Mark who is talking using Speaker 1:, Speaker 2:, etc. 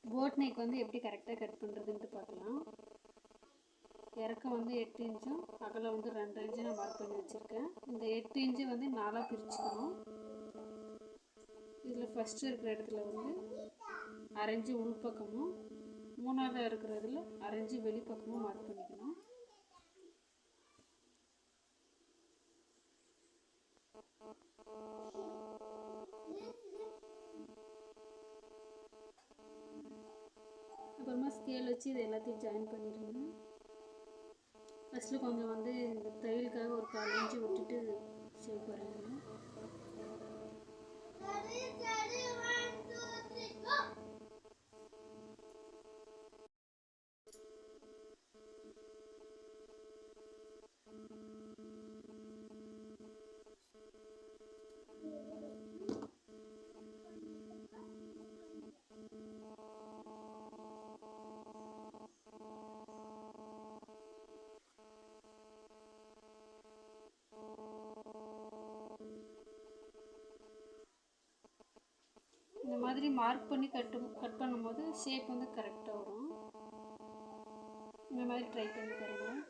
Speaker 1: Boat neck வந்து எப்படி கரெக்டாக கட் பண்ணுறதுன்ட்டு பார்க்கலாம். இறக்கம் வந்து 8 இன்ச்சும் அகலம் வந்து 2 இன்ச்சு நான் மார்க் பண்ணி வச்சுருக்கேன். இந்த 8 இன்ச்சு வந்து 4ஆக பிரிச்சுக்கணும். இதில் ஃபஸ்ட்டு இருக்கிற இடத்துல வந்து 1/2 இன்ச்சு உள்பக்கமும் 3ஆவது இருக்கிறதுல 1/2 இன்ச்சு வெளிப்பக்கமும் மார்க் பண்ணிக்கணும். அப்புறமா ஸ்கேல் வச்சு இது எல்லாத்தையும் ஜாயின் பண்ணிடுங்க. ஃபஸ்ட்டில் கொஞ்சம் வந்து இந்த தையலுக்காக ஒரு 1/4 இன்ச்சு விட்டுட்டு ஷேப் வரையணும். இந்த மாதிரி மார்க் பண்ணி கட் பண்ணும்போது ஷேப் வந்து கரெக்டாக வரும். இந்த மாதிரி ட்ரை பண்ணி பாருங்கள்.